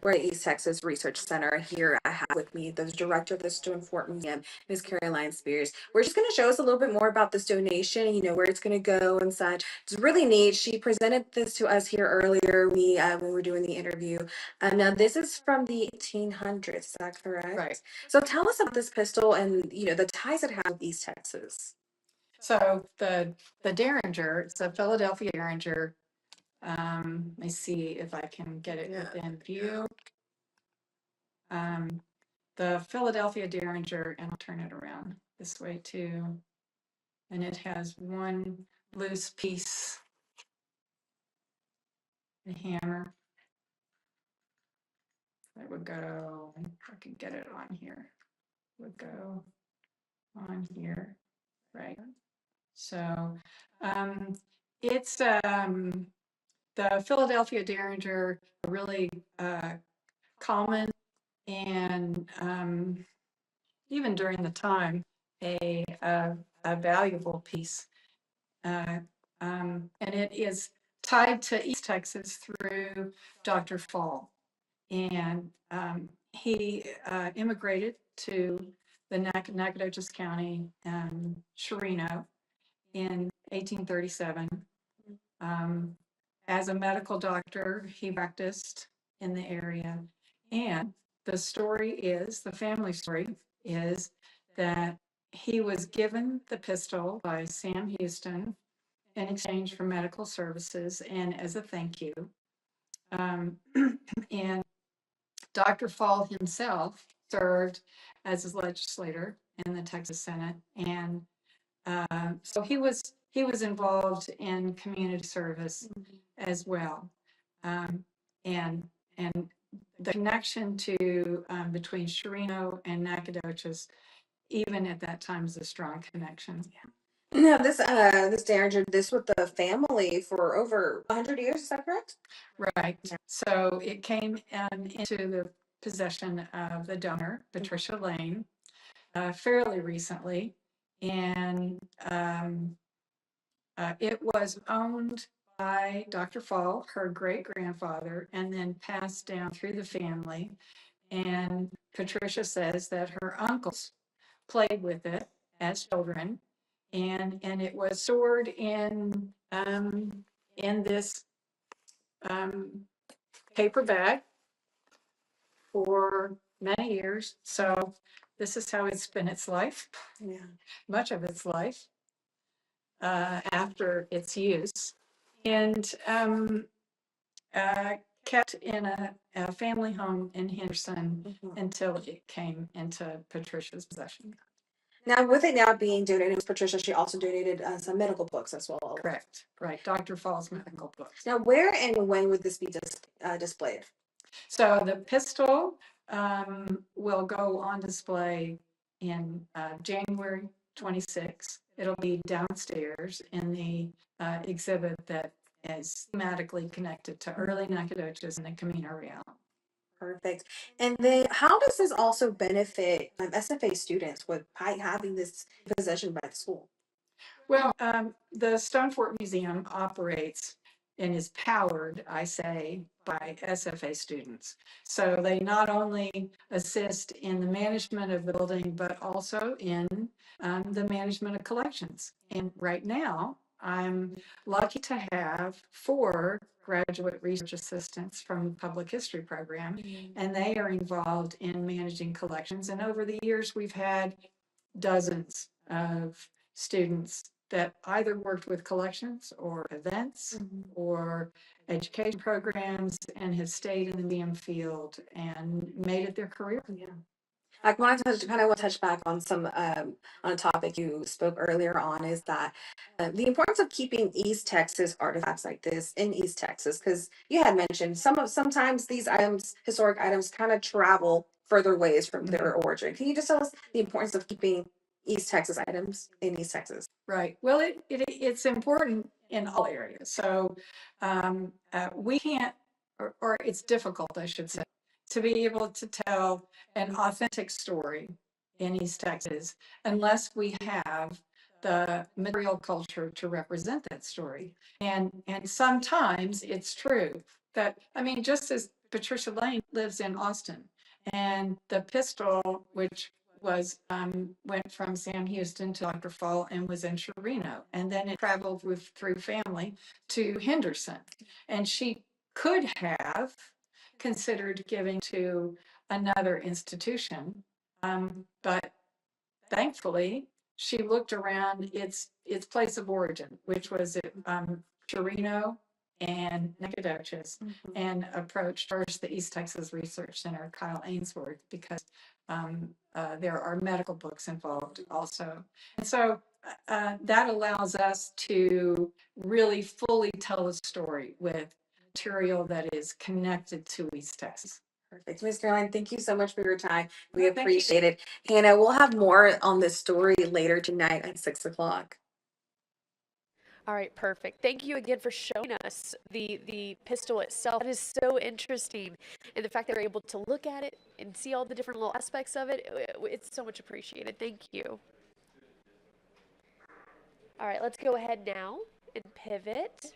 We're at East Texas Research Center. Here I have with me the director of the Stone Fort Museum, Ms. Caroline Spears. We're just going to show us a little bit more about this donation, where it's going to go and such. It's really neat. She presented this to us here earlier when we were doing the interview. Now, this is from the 1800s, is that correct? Right. So tell us about this pistol and, the ties it has with East Texas. So the Derringer, it's a Philadelphia Derringer. Let me see if I can get it within view. The Philadelphia Derringer, and I'll turn it around this way too. And it has one loose piece, a hammer. That would go, if I can get it on here, would go on here, right? So it's the Philadelphia Derringer, really common and even during the time, a valuable piece. And it is tied to East Texas through Dr. Fall. And he immigrated to the Nacogdoches County, Chirino, in 1837. As a medical doctor, he practiced in the area. And the family story is that he was given the pistol by Sam Houston in exchange for medical services and as a thank you. And Dr. Fall himself served as a legislator in the Texas Senate, and so he was involved in community service as well, and the connection to between Chirino and Nacogdoches, even at that time, is a strong connection. Now, this Derringer, this with the family for over 100 years, is that correct? Right. So it came into the possession of the donor, Patricia Lane, fairly recently, and it was owned by Dr. Fall, her great grandfather, and then passed down through the family. And Patricia says that her uncles played with it as children, and it was stored in this paper bag for many years. So this is how it's spent its life, much of its life after its use, and kept in a family home in Henderson until it came into Patricia's possession. Now, with it now being donated, it was Patricia, she also donated some medical books as well. Correct. Right. Dr. Fall's medical books. Now, where and when would this be displayed? So the pistol will go on display in January 26th. It'll be downstairs in the exhibit that is thematically connected to early Nacogdoches and the Camino Real. Perfect. And then how does this also benefit SFA students with having this possession by the school? Well, the Stone Fort Museum operates and is powered, I say, by SFA students. So they not only assist in the management of the building, but also in the management of collections. And right now, I'm lucky to have 4 graduate research assistants from the public history program, and they are involved in managing collections. And over the years, we've had dozens of students that either worked with collections or events or education programs and have stayed in the museum field and made it their career. I want to touch back on on a topic you spoke earlier on, is that the importance of keeping East Texas artifacts like this in East Texas, because you had mentioned sometimes these historic items, kind of travel further ways from their origin. Can you just tell us the importance of keeping East Texas items in East Texas? Right. Well, it's important in all areas. So we can't, or it's difficult, I should say, to be able to tell an authentic story in East Texas unless we have the material culture to represent that story. And sometimes it's true that, I mean, just as Patricia Lane lives in Austin, and the pistol, which was went from Sam Houston to Dr. Fall and was in Chirino, and then it traveled through family to Henderson, and she could have considered giving to another institution, but thankfully she looked around its place of origin, which was Chirino and Nacogdoches, and approached first the East Texas Research Center, Kyle Ainsworth, because there are medical books involved also. And so that allows us to really fully tell a story with material that is connected to East Texas. Perfect. Ms. Caroline, thank you so much for your time. We Thank you. appreciate it. Hannah, we'll have more on this story later tonight at 6 o'clock. All right, perfect. Thank you again for showing us the pistol itself. That is so interesting. And the fact that we're able to look at it and see all the different little aspects of it, it's so much appreciated. Thank you. All right, let's go ahead now and pivot.